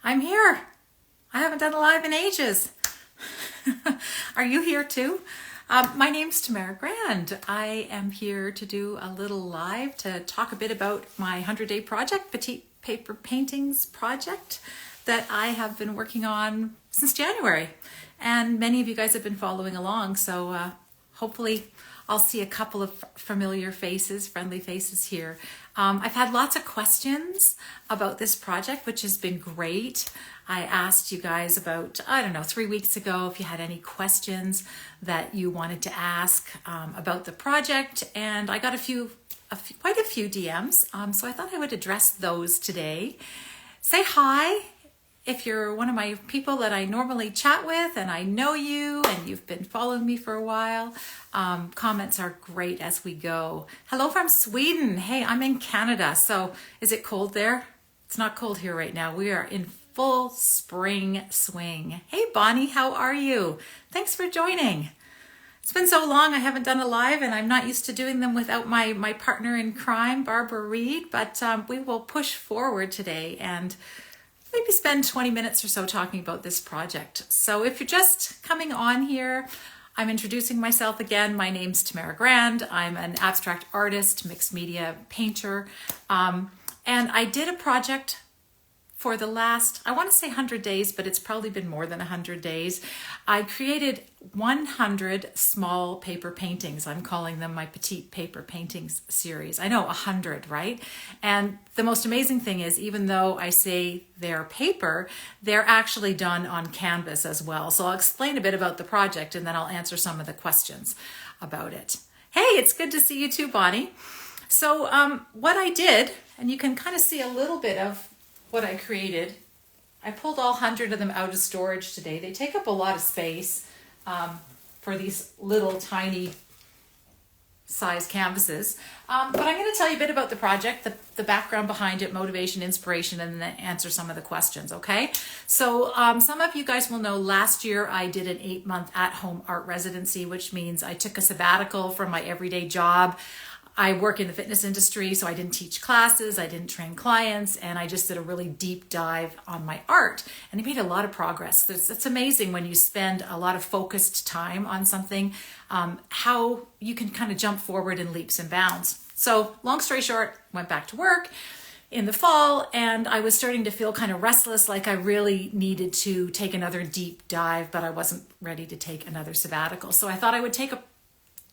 I'm here. I haven't done a live in ages. Are you here too? My name's Tamara Grand. I am here to do a little live to talk a bit about my 100-day project, Petite paper paintings project that I have been working on since January. And many of you guys have been following along, so hopefully I'll see a couple of familiar faces, friendly faces here. I've had lots of questions about this project, which has been great. I asked you guys about, 3 weeks ago if you had any questions that you wanted to ask about the project, and I got quite a few DMs, so I thought I would address those today. Say hi if you're one of my people that I normally chat with and I know you and you've been following me for a while. Comments are great as we go. Hello from Sweden. Hey, I'm in Canada. So is it cold there? It's not cold here right now. We are in full spring swing. Hey, Bonnie, how are you? Thanks for joining. It's been so long I haven't done a live, and I'm not used to doing them without my partner in crime, Barbara Reed, but we will push forward today and maybe spend 20 minutes or so talking about this project. So if you're just coming on here, I'm introducing myself again. My name's Tamara Grand. I'm an abstract artist, mixed media painter, and I did a project for the last, I want to say 100 days, but it's probably been more than 100 days. I created 100 small paper paintings. I'm calling them my Petite paper paintings series. I know, 100, right? And the most amazing thing is, even though I say they're paper, they're actually done on canvas as well. So I'll explain a bit about the project and then I'll answer some of the questions about it. Hey, it's good to see you too, Bonnie. So what I did, and you can kind of see a little bit of what I created. I pulled all 100 of them out of storage today. They take up a lot of space for these little tiny size canvases. But I'm going to tell you a bit about the project, the background behind it, motivation, inspiration, and then answer some of the questions, okay? So some of you guys will know last year I did an 8-month at-home art residency, which means I took a sabbatical from my everyday job. I work in the fitness industry, so I didn't teach classes, I didn't train clients, and I just did a really deep dive on my art. And I made a lot of progress. It's amazing when you spend a lot of focused time on something, how you can kind of jump forward in leaps and bounds. So long story short, went back to work in the fall, and I was starting to feel kind of restless, like I really needed to take another deep dive, but I wasn't ready to take another sabbatical. So I thought I would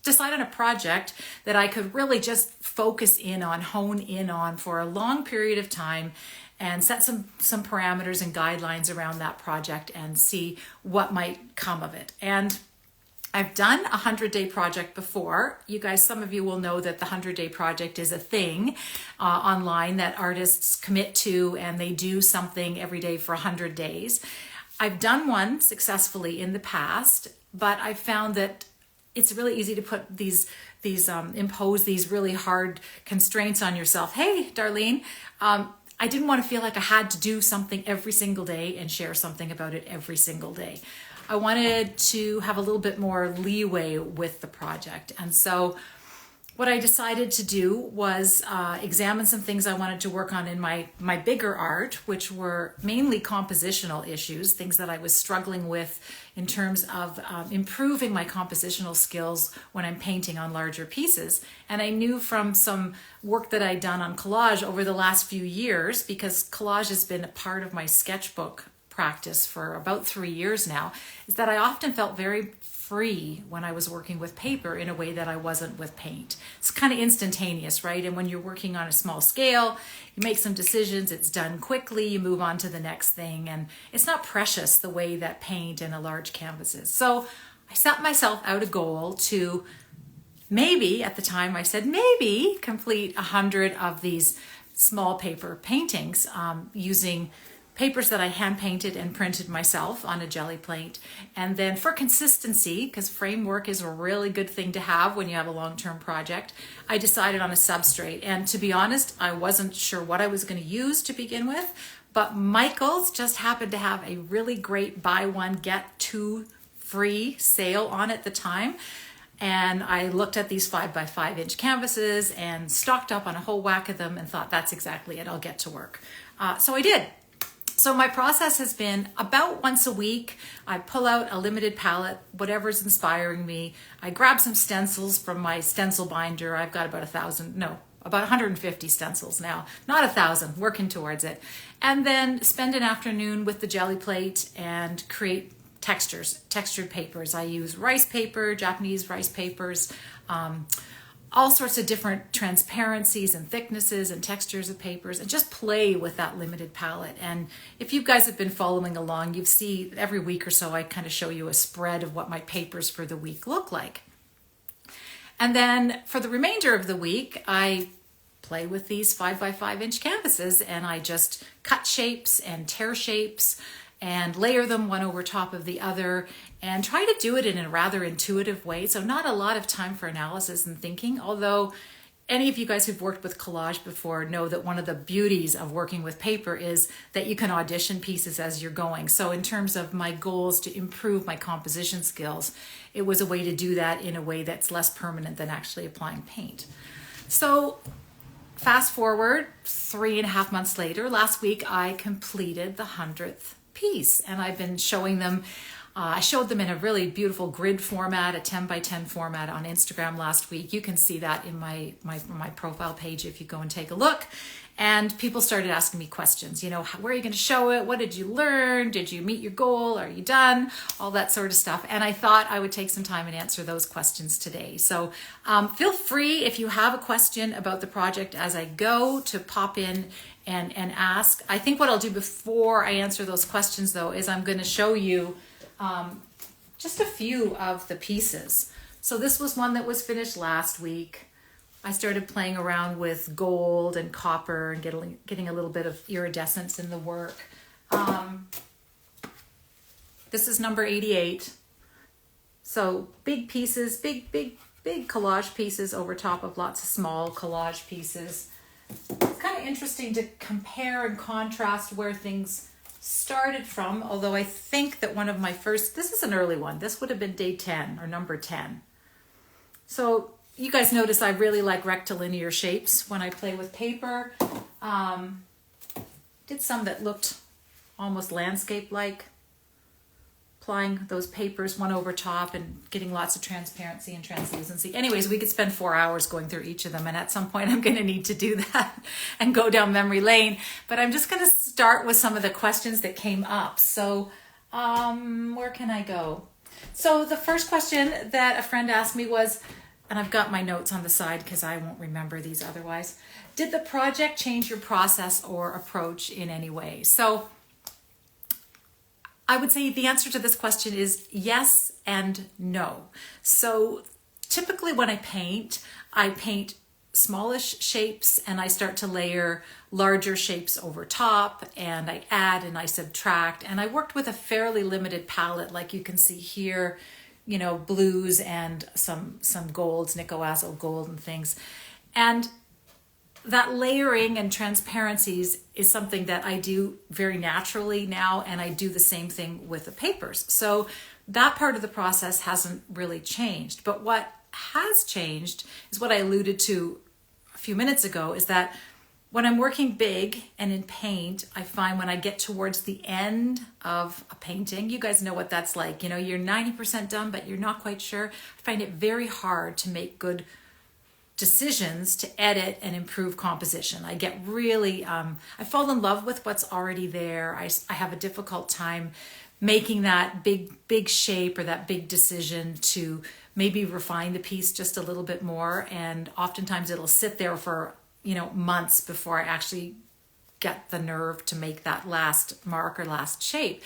decide on a project that I could really just focus in on, hone in on for a long period of time and set some parameters and guidelines around that project and see what might come of it. And I've done a 100-day project before. You guys, some of you will know that the 100-day project is a thing online that artists commit to, and they do something every day for 100 days. I've done one successfully in the past, but I found that it's really easy to put impose these really hard constraints on yourself. Hey, Darlene, I didn't want to feel like I had to do something every single day and share something about it every single day. I wanted to have a little bit more leeway with the project. And so what I decided to do was examine some things I wanted to work on in my bigger art, which were mainly compositional issues, things that I was struggling with in terms of improving my compositional skills when I'm painting on larger pieces. And I knew from some work that I'd done on collage over the last few years, because collage has been a part of my sketchbook practice for about 3 years now, is that I often felt very free when I was working with paper in a way that I wasn't with paint. It's kind of instantaneous, right? And when you're working on a small scale, you make some decisions, it's done quickly, you move on to the next thing, and it's not precious the way that paint and a large canvas is. So I set myself out a goal to maybe, at the time I said maybe, complete 100 of these small paper paintings using papers that I hand painted and printed myself on a jelly plate. And then for consistency, because framework is a really good thing to have when you have a long-term project, I decided on a substrate. And to be honest, I wasn't sure what I was going to use to begin with, but Michael's just happened to have a really great buy one, get two free sale on at the time. And I looked at these 5x5 inch canvases and stocked up on a whole whack of them and thought, that's exactly it, I'll get to work. So I did. So my process has been about once a week. I pull out a limited palette, whatever's inspiring me. I grab some stencils from my stencil binder. I've got about 150 stencils now. Not 1,000, working towards it. And then spend an afternoon with the jelly plate and create textured papers. I use rice paper, Japanese rice papers, all sorts of different transparencies and thicknesses and textures of papers, and just play with that limited palette. And if you guys have been following along, you see every week or so I kind of show you a spread of what my papers for the week look like. And then for the remainder of the week, I play with these 5 by 5 inch canvases, and I just cut shapes and tear shapes and layer them one over top of the other, and try to do it in a rather intuitive way. So not a lot of time for analysis and thinking, although any of you guys who've worked with collage before know that one of the beauties of working with paper is that you can audition pieces as you're going. So in terms of my goals to improve my composition skills, it was a way to do that in a way that's less permanent than actually applying paint. So fast forward 3.5 months later, last week I completed the 100th piece, and I've been showing them. I showed them in a really beautiful grid format, a 10 by 10 format on Instagram last week. You can see that in my profile page if you go and take a look. And people started asking me questions, where are you going to show it? What did you learn? Did you meet your goal? Are you done? All that sort of stuff. And I thought I would take some time and answer those questions today. So feel free, if you have a question about the project as I go, to pop in and ask. I think what I'll do before I answer those questions, though, is I'm going to show you just a few of the pieces. So this was one that was finished last week. I started playing around with gold and copper and getting a little bit of iridescence in the work. This is number 88. So big pieces, big collage pieces over top of lots of small collage pieces. It's kind of interesting to compare and contrast where things started from, although I think that one of my first, this is an early one. This would have been day 10 or number 10. So you guys notice I really like rectilinear shapes when I play with paper. Did some that looked almost landscape-like, applying those papers one over top and getting lots of transparency and translucency. Anyways, we could spend 4 hours going through each of them, and at some point I'm going to need to do that and go down memory lane. But I'm just going to start with some of the questions that came up. So where can I go? So the first question that a friend asked me was, and I've got my notes on the side because I won't remember these otherwise, did the project change your process or approach in any way? So I would say the answer to this question is yes and no. So typically when I paint smallish shapes and I start to layer larger shapes over top, and I add and I subtract. And I worked with a fairly limited palette, like you can see here, blues and some golds, Nico Azo gold and things. And that layering and transparencies is something that I do very naturally now, and I do the same thing with the papers. So that part of the process hasn't really changed. But what has changed is what I alluded to a few minutes ago, is that when I'm working big and in paint, I find when I get towards the end of a painting, you guys know what that's like. You're 90% done, but you're not quite sure. I find it very hard to make good decisions to edit and improve composition. I get really, I fall in love with what's already there. I have a difficult time making that big shape or that big decision to maybe refine the piece just a little bit more. And oftentimes it'll sit there for months before I actually get the nerve to make that last mark or last shape.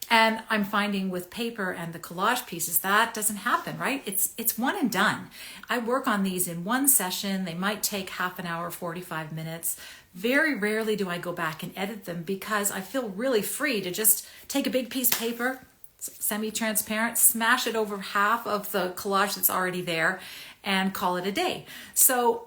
And I'm finding with paper and the collage pieces, that doesn't happen, right? It's one and done. I work on these in one session. They might take half an hour, 45 minutes. Very rarely do I go back and edit them because I feel really free to just take a big piece of paper, semi-transparent, smash it over half of the collage that's already there and call it a day. So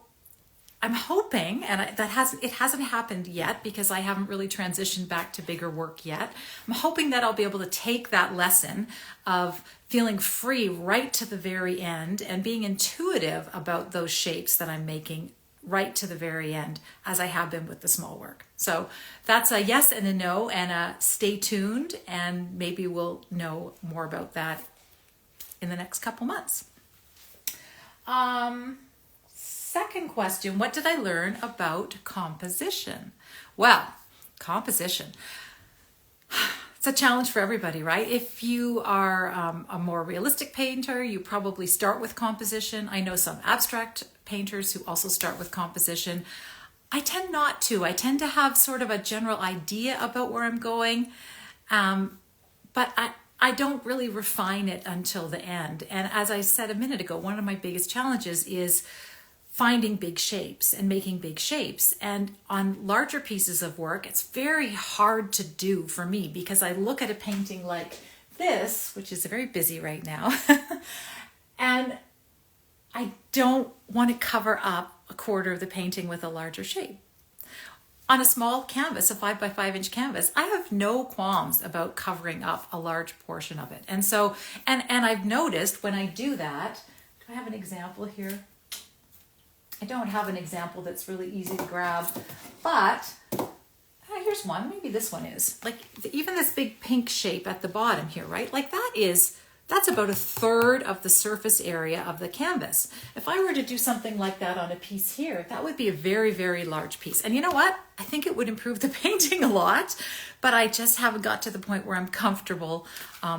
I'm hoping, and it hasn't happened yet because I haven't really transitioned back to bigger work yet. I'm hoping that I'll be able to take that lesson of feeling free right to the very end and being intuitive about those shapes that I'm making right to the very end, as I have been with the small work. So that's a yes and a no, and a stay tuned, and maybe we'll know more about that in the next couple months. Second question, what did I learn about composition? Well, composition. It's a challenge for everybody, right? If you are a more realistic painter, you probably start with composition. I know some abstract painters who also start with composition. I tend not to. I tend to have sort of a general idea about where I'm going, but I don't really refine it until the end. And as I said a minute ago, one of my biggest challenges is finding big shapes and making big shapes. And on larger pieces of work, it's very hard to do for me because I look at a painting like this, which is very busy right now, and I don't want to cover up a quarter of the painting with a larger shape. On a small canvas, a 5x5 inch canvas, I have no qualms about covering up a large portion of it. And so, and I've noticed when I do that, do I have an example here? I don't have an example that's really easy to grab, but here's one. Maybe this one is. Like even this big pink shape at the bottom here, right? Like that's about a third of the surface area of the canvas. If I were to do something like that on a piece here, that would be a very, very large piece. And you know what? I think it would improve the painting a lot, but I just haven't got to the point where I'm comfortable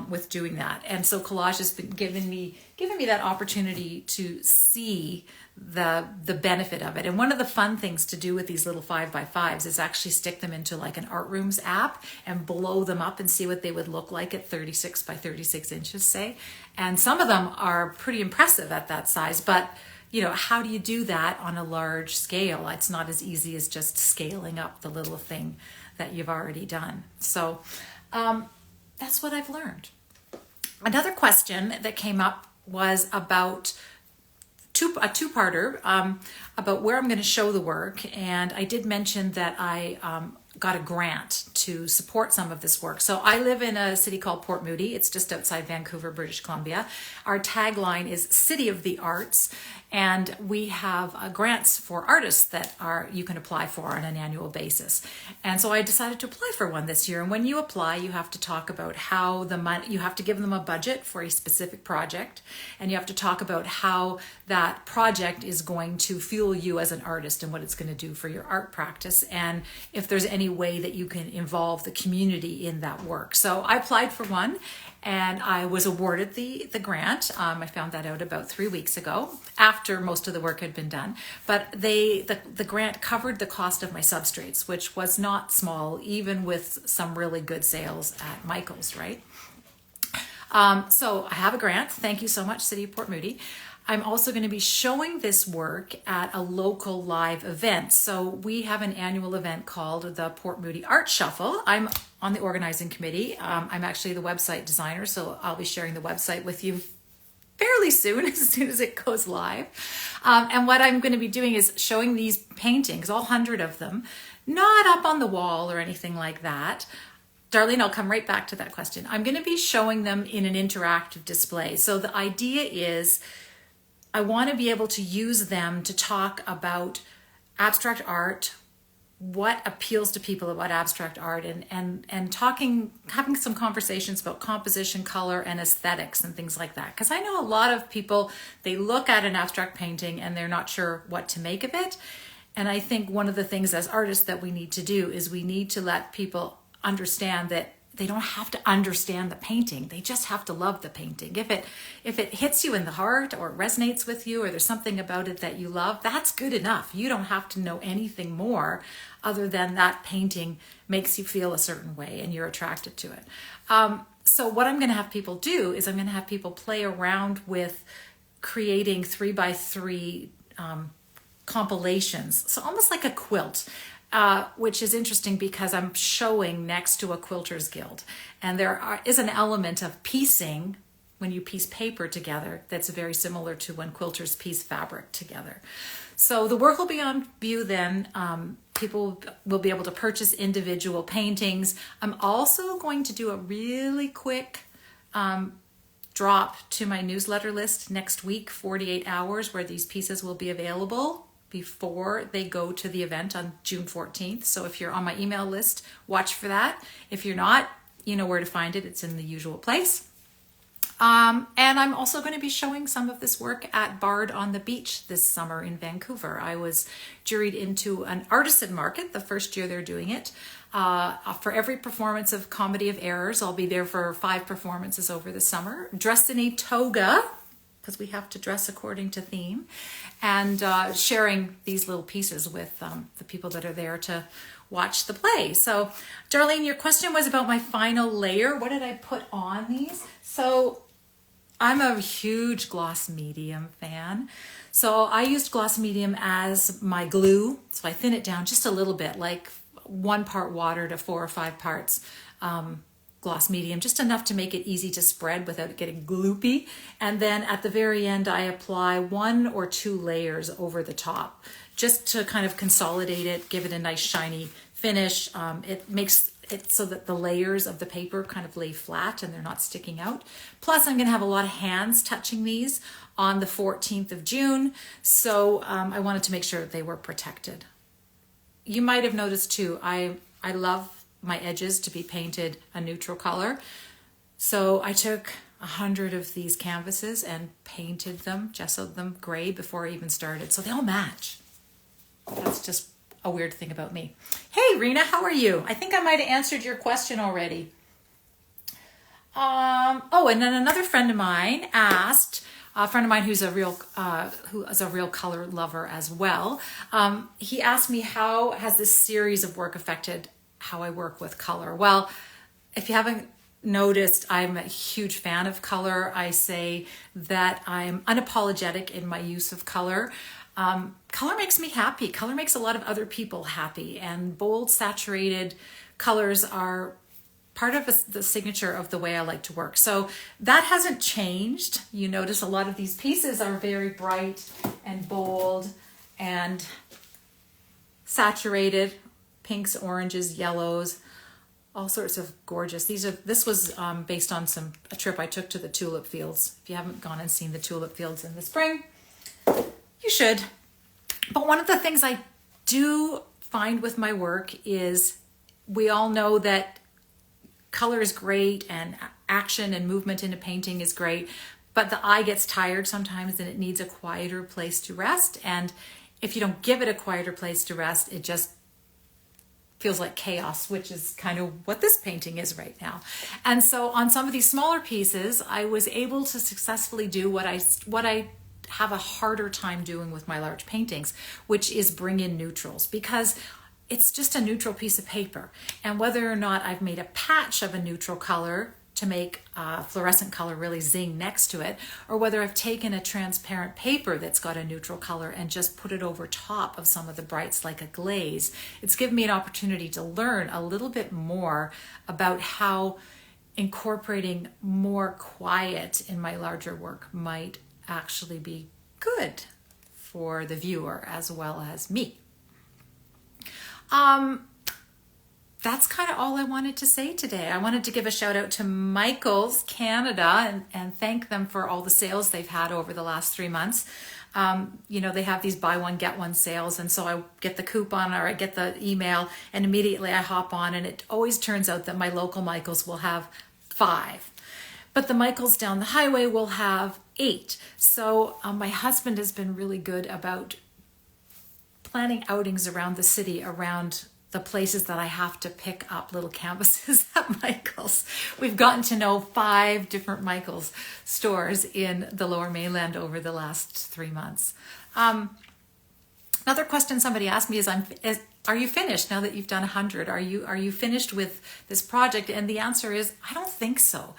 with doing that. And so collage has been giving me that opportunity to see the benefit of it. And one of the fun things to do with these little 5x5s is actually stick them into like an Art Rooms app and blow them up and see what they would look like at 36 by 36 inches, say. And some of them are pretty impressive at that size, but you know, how do you do that on a large scale? It's not as easy as just scaling up the little thing that you've already done. So that's what I've learned. Another question that came up was about a two-parter about where I'm going to show the work. And I did mention that I got a grant to support some of this work. So I live in a city called Port Moody. It's just outside Vancouver, British Columbia. Our tagline is City of the Arts. And we have grants for artists that you can apply for on an annual basis. And so I decided to apply for one this year. And when you apply, you have to talk about how the money, you have to give them a budget for a specific project. And you have to talk about how that project is going to fuel you as an artist and what it's going to do for your art practice. And if there's any way that you can involve the community in that work. So I applied for one. And I was awarded the grant. I found that out about 3 weeks ago after most of the work had been done. But the grant covered the cost of my substrates, which was not small, even with some really good sales at Michael's, right? So I have a grant. Thank you so much, City of Port Moody. I'm also going to be showing this work at a local live event. So we have an annual event called the Port Moody Art Shuffle. I'm on the organizing committee. I'm actually the website designer, so I'll be sharing the website with you fairly soon as it goes live. And what I'm going to be doing is showing these paintings, all 100 of them, not up on the wall or anything like that. Darlene, I'll come right back to that question. I'm going to be showing them in an interactive display. So the idea is I want to be able to use them to talk about abstract art, what appeals to people about abstract art, and having some conversations about composition, color, and aesthetics and things like that. Because I know a lot of people, they look at an abstract painting and they're not sure what to make of it. And I think one of the things as artists that we need to do is we need to let people understand that they don't have to understand the painting. They just have to love the painting. If it hits you in the heart or resonates with you or there's something about it that you love, that's good enough. You don't have to know anything more other than that painting makes you feel a certain way and you're attracted to it. So what I'm going to have people do is I'm going to have people play around with creating 3x3 compilations. So almost like a quilt. Which is interesting because I'm showing next to a quilters guild. And there is an element of piecing when you piece paper together that's very similar to when quilters piece fabric together. So the work will be on view then. People will be able to purchase individual paintings. I'm also going to do a really quick drop to my newsletter list next week, 48 hours, where these pieces will be available. before they go to the event on June 14th. So if you're on my email list, watch for that. If you're not, you know where to find it. It's in the usual place. And I'm also going to be showing some of this work at Bard on the Beach this summer in Vancouver. I was juried into an artisan market the first year they're doing it. For every performance of Comedy of Errors, I'll be there for 5 performances over the summer, dressed in a toga, because we have to dress according to theme, and sharing these little pieces with the people that are there to watch the play. So, Darlene, your question was about my final layer. What did I put on these? So, I'm a huge gloss medium fan. So I used gloss medium as my glue. So I thin it down just a little bit, like 1 part water to 4 or 5 parts gloss medium, just enough to make it easy to spread without it getting gloopy. And then at the very end, I apply 1 or 2 layers over the top, just to kind of consolidate it, give it a nice shiny finish. It makes it so that the layers of the paper kind of lay flat and they're not sticking out. Plus, I'm going to have a lot of hands touching these on the 14th of June. So I wanted to make sure that they were protected. You might have noticed too, I love my edges to be painted a neutral color. So I took 100 of these canvases and painted them, gessoed them gray before I even started. So they all match. That's just a weird thing about me. Hey, Rena, how are you? I think I might have answered your question already. And then another friend of mine asked, a friend of mine who is a real color lover as well. He asked me, how has this series of work affected how I work with color? Well, if you haven't noticed, I'm a huge fan of color. I say that I'm unapologetic in my use of color. Color makes me happy. Color makes a lot of other people happy, and bold, saturated colors are part of the signature of the way I like to work. So that hasn't changed. You notice a lot of these pieces are very bright and bold and saturated, pinks, oranges, yellows, all sorts of gorgeous. This was based on a trip I took to the tulip fields. If you haven't gone and seen the tulip fields in the spring, you should. But one of the things I do find with my work is we all know that color is great and action and movement in a painting is great, but the eye gets tired sometimes and it needs a quieter place to rest. And if you don't give it a quieter place to rest, it just feels like chaos, which is kind of what this painting is right now. And so on some of these smaller pieces, I was able to successfully do what I have a harder time doing with my large paintings, which is bring in neutrals, because it's just a neutral piece of paper. And whether or not I've made a patch of a neutral color to make a fluorescent color really zing next to it, or whether I've taken a transparent paper that's got a neutral color and just put it over top of some of the brights like a glaze, it's given me an opportunity to learn a little bit more about how incorporating more quiet in my larger work might actually be good for the viewer as well as me. That's kind of all I wanted to say today. I wanted to give a shout out to Michael's Canada and thank them for all the sales they've had over the last 3 months. They have these buy one, get one sales. And so I get the coupon or I get the email and immediately I hop on, and it always turns out that my local Michael's will have 5. But the Michael's down the highway will have 8. So my husband has been really good about planning outings around the city, around the places that I have to pick up little canvases at Michael's. We've gotten to know 5 different Michael's stores in the Lower Mainland over the last 3 months. Another question somebody asked me is, are you finished now that you've done 100? Are you finished with this project? And the answer is, I don't think so.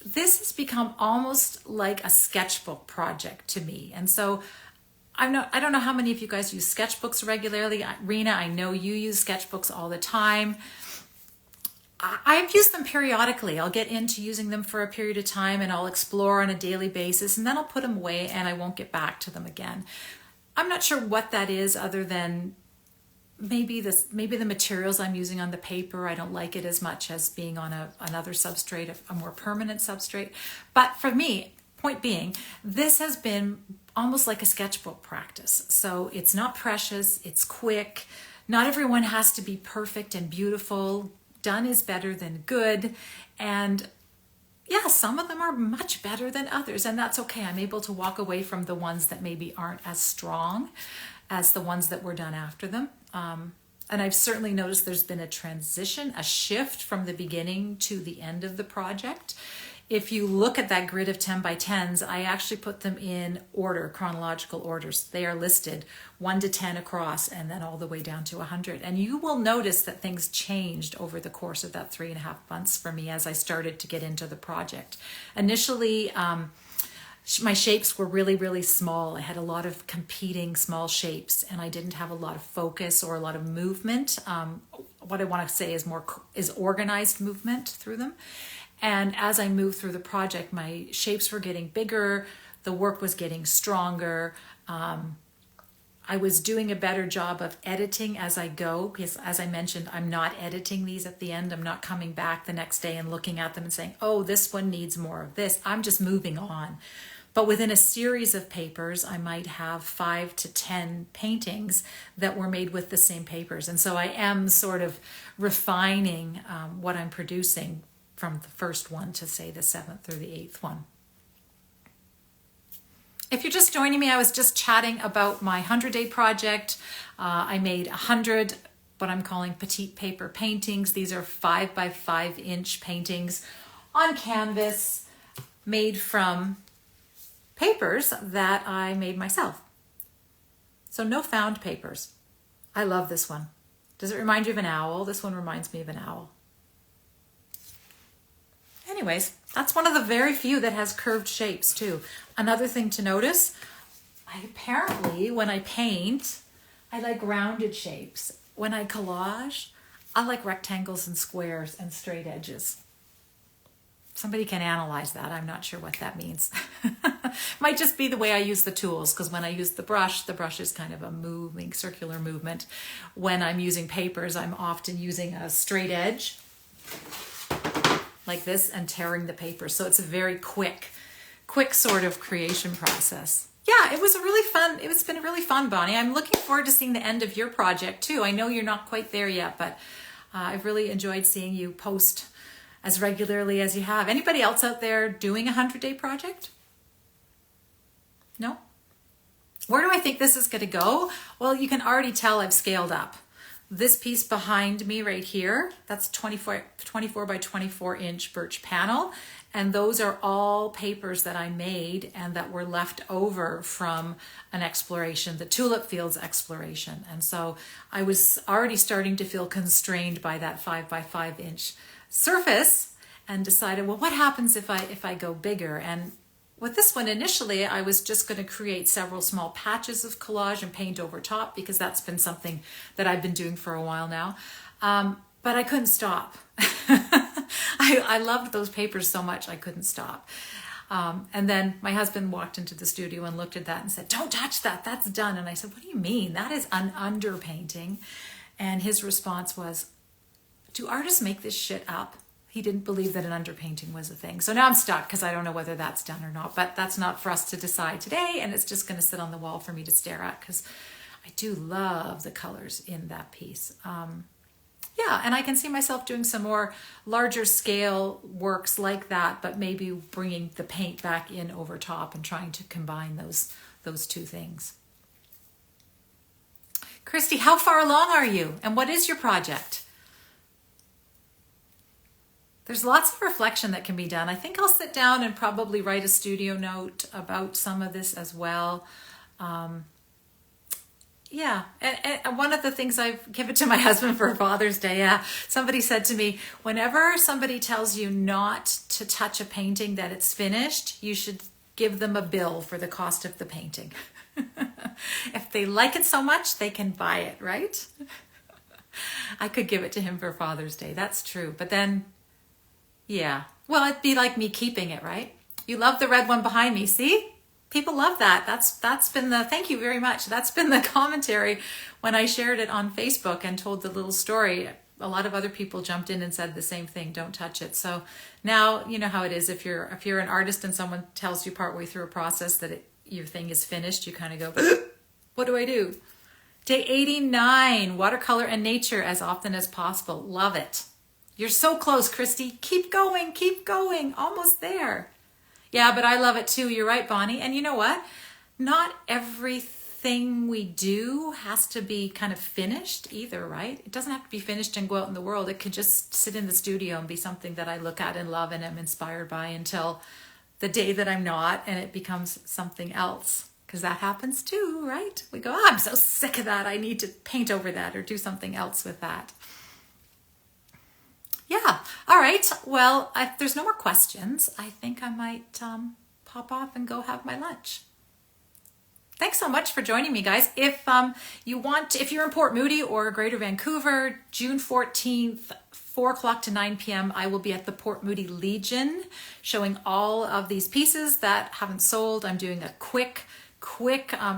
This has become almost like a sketchbook project to me. And so I don't know how many of you guys use sketchbooks regularly. Rena, I know you use sketchbooks all the time. I've used them periodically. I'll get into using them for a period of time and I'll explore on a daily basis, and then I'll put them away and I won't get back to them again. I'm not sure what that is, other than maybe the materials I'm using on the paper, I don't like it as much as being on another substrate, a more permanent substrate. But for me, point being, this has been almost like a sketchbook practice. So it's not precious, it's quick. Not everyone has to be perfect and beautiful. Done is better than good. And yeah, some of them are much better than others, and that's okay. I'm able to walk away from the ones that maybe aren't as strong as the ones that were done after them. And I've certainly noticed there's been a transition, a shift from the beginning to the end of the project. If you look at that grid of 10 by 10s, I actually put them in order, chronological orders. They are listed 1 to 10 across and then all the way down to 100. And you will notice that things changed over the course of that 3.5 months for me as I started to get into the project. Initially, my shapes were really, really small. I had a lot of competing small shapes and I didn't have a lot of focus or a lot of movement. What I want to say is organized movement through them. And as I moved through the project, my shapes were getting bigger, the work was getting stronger. I was doing a better job of editing as I go, because as I mentioned, I'm not editing these at the end. I'm not coming back the next day and looking at them and saying, oh, this one needs more of this. I'm just moving on. But within a series of papers, I might have 5 to 10 paintings that were made with the same papers. And so I am sort of refining what I'm producing from the first one to say the 7th or the 8th one. If you're just joining me, I was just chatting about my 100-day project. I made 100 what I'm calling petite paper paintings. These are 5 by 5 inch paintings on canvas made from papers that I made myself. So no found papers. I love this one. Does it remind you of an owl? This one reminds me of an owl. Anyways, that's one of the very few that has curved shapes too. Another thing to notice, apparently when I paint, I like rounded shapes. When I collage, I like rectangles and squares and straight edges. Somebody can analyze that. I'm not sure what that means. Might just be the way I use the tools, because when I use the brush is kind of a moving, circular movement. When I'm using papers, I'm often using a straight edge like this and tearing the paper. So it's a very quick sort of creation process. Yeah, it's been really fun, Bonnie. I'm looking forward to seeing the end of your project too. I know you're not quite there yet, but I've really enjoyed seeing you post as regularly as you have. Anybody else out there doing a 100-day project? No? Where do I think this is going to go? Well, you can already tell I've scaled up. This piece behind me right here, that's 24 by 24 inch birch panel. And those are all papers that I made and that were left over from an exploration, the tulip fields exploration. And so I was already starting to feel constrained by that 5 by 5 inch surface and decided, well, what happens if I go bigger? And with this one, initially, I was just going to create several small patches of collage and paint over top, because that's been something that I've been doing for a while now. But I couldn't stop. I loved those papers so much, I couldn't stop. And then my husband walked into the studio and looked at that and said, don't touch that, that's done. And I said, what do you mean? That is an underpainting. And his response was, do artists make this shit up? He didn't believe that an underpainting was a thing. So now I'm stuck because I don't know whether that's done or not, but that's not for us to decide today. And it's just going to sit on the wall for me to stare at, because I do love the colors in that piece. Yeah, and I can see myself doing some more larger scale works like that, but maybe bringing the paint back in over top and trying to combine those two things. Christy, how far along are you? And what is your project? There's lots of reflection that can be done. I think I'll sit down and probably write a studio note about some of this as well. Yeah, and one of the things I've given to my husband for Father's Day, somebody said to me, whenever somebody tells you not to touch a painting that it's finished, you should give them a bill for the cost of the painting. If they like it so much, they can buy it, right? I could give it to him for Father's Day. That's true. But then, yeah. Well, it'd be like me keeping it, right? You love the red one behind me, see? People love that. That's been thank you very much. That's been the commentary when I shared it on Facebook and told the little story. A lot of other people jumped in and said the same thing, don't touch it. So now you know how it is. If you're an artist and someone tells you partway through a process that your thing is finished, you kind of go, what do I do? Day 89, watercolor and nature as often as possible. Love it. You're so close, Christy. Keep going, almost there. Yeah, but I love it too. You're right, Bonnie. And you know what? Not everything we do has to be kind of finished either, right? It doesn't have to be finished and go out in the world. It could just sit in the studio and be something that I look at and love and am inspired by until the day that I'm not, and it becomes something else. Because that happens too, right? We go, oh, I'm so sick of that. I need to paint over that or do something else with that. Yeah. All right. Well, if there's no more questions, I think I might pop off and go have my lunch. Thanks so much for joining me, guys. If if you're in Port Moody or Greater Vancouver, June 14th, 4 o'clock to 9 p.m., I will be at the Port Moody Legion showing all of these pieces that haven't sold. I'm doing a quick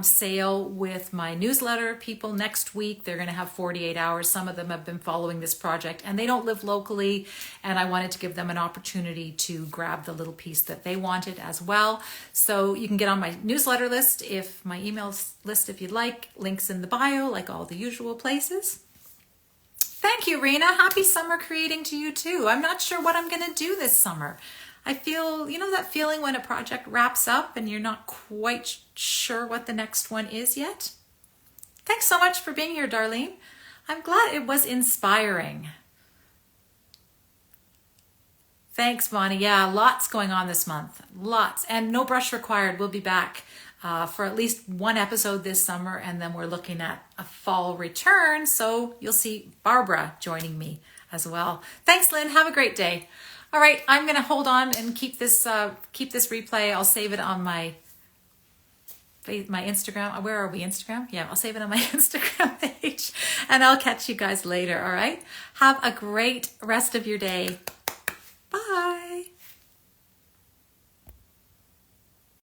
sale with my newsletter people next week. They're going to have 48 hours. Some of them have been following this project and they don't live locally, and I wanted to give them an opportunity to grab the little piece that they wanted as well. So you can get on my newsletter list, my email list if you'd like. Links in the bio, like all the usual places. Thank you, Rena. Happy summer creating to you too. I'm not sure what I'm going to do this summer. I feel, that feeling when a project wraps up and you're not quite sure what the next one is yet? Thanks so much for being here, Darlene. I'm glad it was inspiring. Thanks, Bonnie. Yeah, lots going on this month. Lots. And no brush required. We'll be back for at least one episode this summer, and then we're looking at a fall return. So you'll see Barbara joining me as well. Thanks, Lynn. Have a great day. All right, I'm going to hold on and keep this replay. I'll save it on my Instagram. Where are we? Instagram? Yeah, I'll save it on my Instagram page, and I'll catch you guys later. All right. Have a great rest of your day.